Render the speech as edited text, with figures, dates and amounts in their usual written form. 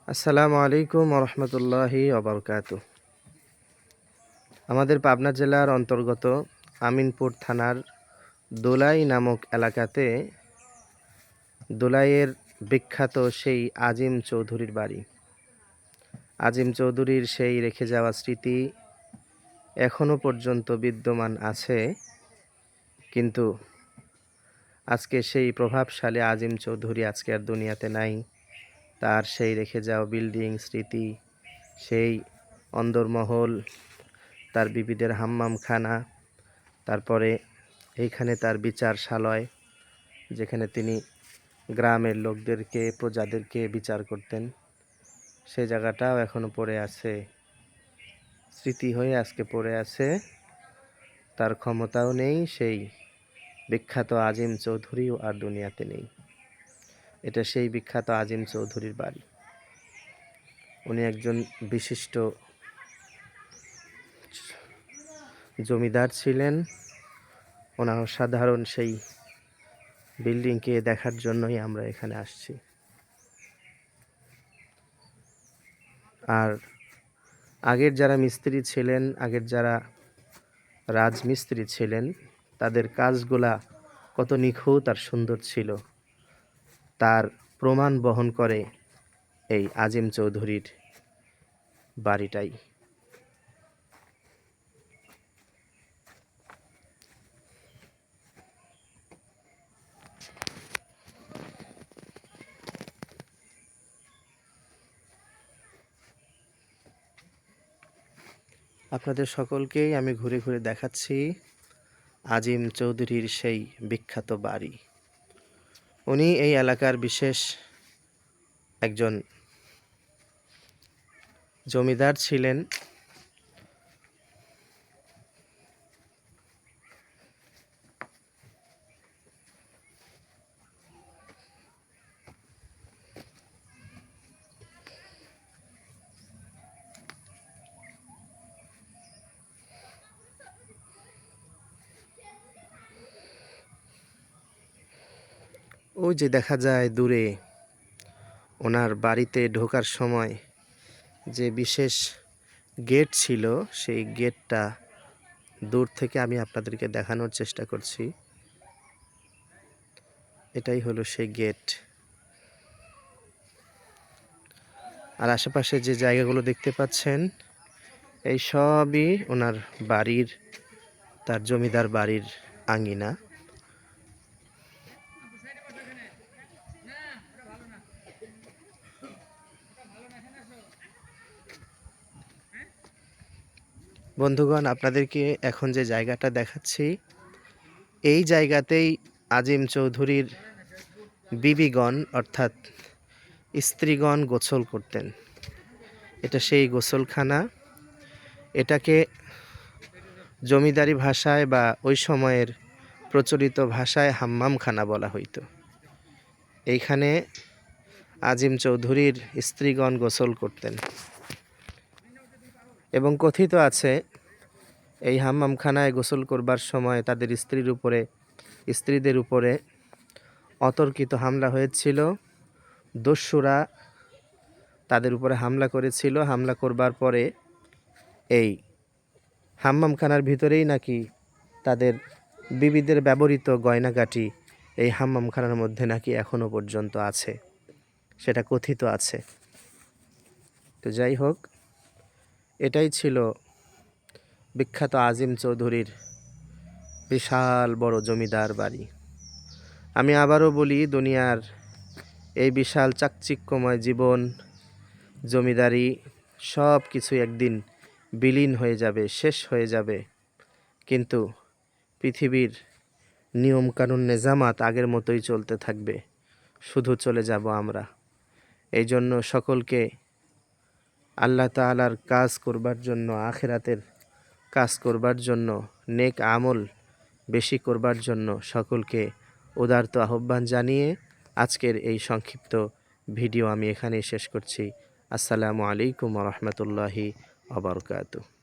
আসসালামু আলাইকুম রহমতুল্লাহি ওবরকাতুহ। আমাদের পাবনা জেলার অন্তর্গত আমিনপুর থানার দোলাই নামক এলাকাতে দোলাইয়ের বিখ্যাত সেই আজিম চৌধুরীর বাড়ি। আজিম চৌধুরীর সেই রেখে যাওয়া স্মৃতি এখনও পর্যন্ত বিদ্যমান আছে, কিন্তু আজকে সেই প্রভাবশালী আজিম চৌধুরী আজকে আর দুনিয়াতে নাই। তার সেই রেখে যাওয়া বিল্ডিং স্মৃতি, সেই অন্দরমহল, তার বিবিদের হাম্মামখানা, তারপরে এইখানে তার বিচারশালয়, যেখানে তিনি গ্রামের লোকদেরকে প্রজাদেরকে বিচার করতেন, সেই জায়গাটাও এখনও পড়ে আছে, স্মৃতি হয়ে আজকে পড়ে আছে। তার ক্ষমতাও নেই, সেই বিখ্যাত আজিম চৌধুরীও আর দুনিয়াতে নেই। এটা সেই বিখ্যাত আজিম চৌধুরীর বাড়ি। উনি একজন বিশিষ্ট জমিদার ছিলেন। ওনার সাধারণ সেই বিল্ডিংকে দেখার জন্যই আমরা এখানে আসছি। আর আগের যারা মিস্ত্রি ছিলেন, আগের যারা রাজমিস্ত্রি ছিলেন, তাদের কাজগুলা কত নিখুঁত আর সুন্দর ছিল, তার প্রমাণ বহন করে এই আজিম চৌধুরীর বাড়িটাই। আপনাদের সকলকেই আমি ঘুরে ঘুরে দেখাচ্ছি আজিম চৌধুরীর সেই বিখ্যাত বাড়ি। উনি এই এলাকার বিশেষ একজন জমিদার ছিলেন। ওই যে দেখা যায় দূরে ওনার বাড়িতে ঢোকার সময় যে বিশেষ গেট ছিল, সেই গেটটা দূর থেকে আমি আপনাদেরকে দেখানোর চেষ্টা করছি। এটাই হলো সেই গেট। আর আশেপাশে যে জায়গাগুলো দেখতে পাচ্ছেন, এই সবই ওনার বাড়ির, তার জমিদার বাড়ির আঙ্গিনা। বন্ধুগণ, আপনাদেরকে এখন যে জায়গাটা দেখাচ্ছি, এই জায়গাতেই আজিম চৌধুরীর বিবিগণ অর্থাৎ স্ত্রীগণ গোসল করতেন। এটা সেই গোসলখানা। এটাকে জমিদারি ভাষায় বা ওই সময়ের প্রচলিত ভাষায় হাম্মামখানা বলা হইতো। এইখানে আজিম চৌধুরীর স্ত্রীগণ গোসল করতেন এবং কথিত আছে এই হাম্মামখানায় গোসল করবার সময় তাদের স্ত্রীদের উপরে অতর্কিত হামলা হয়েছিল। দস্যুরা তাদের উপরে হামলা করেছিল। হামলা করবার পরে এই হাম্মামখানার ভিতরেই নাকি তাদের বিবিদের ব্যবহৃত গয়নাগাটি এই হাম্মামখানার মধ্যে নাকি এখনও পর্যন্ত আছে, সেটা কথিত আছে। তো যাই হোক, এটাই ছিল বিখ্যাত আজিম চৌধুরীর বিশাল বড় জমিদার বাড়ি। আমি আবারও বলি, দুনিয়ার এই বিশাল চাকচিক্যময় জীবন, জমিদারি সব কিছু একদিন বিলীন হয়ে যাবে, শেষ হয়ে যাবে, কিন্তু পৃথিবীর নিয়মকানুন নেজামাত আগের মতোই চলতে থাকবে, শুধু চলে যাব আমরা। এই জন্য সকলকে আল্লাহ তাআলার কাজ করবার জন্য, আখিরাতের কাজ করবার জন্য, নেক আমল বেশি করবার জন্য সকলকে উদারত আহ্বান জানিয়ে আজকের এই সংক্ষিপ্ত ভিডিও আমি এখানেই শেষ করছি। আসসালামু আলাইকুম ওয়া রাহমাতুল্লাহি ওয়া বারাকাতুহু।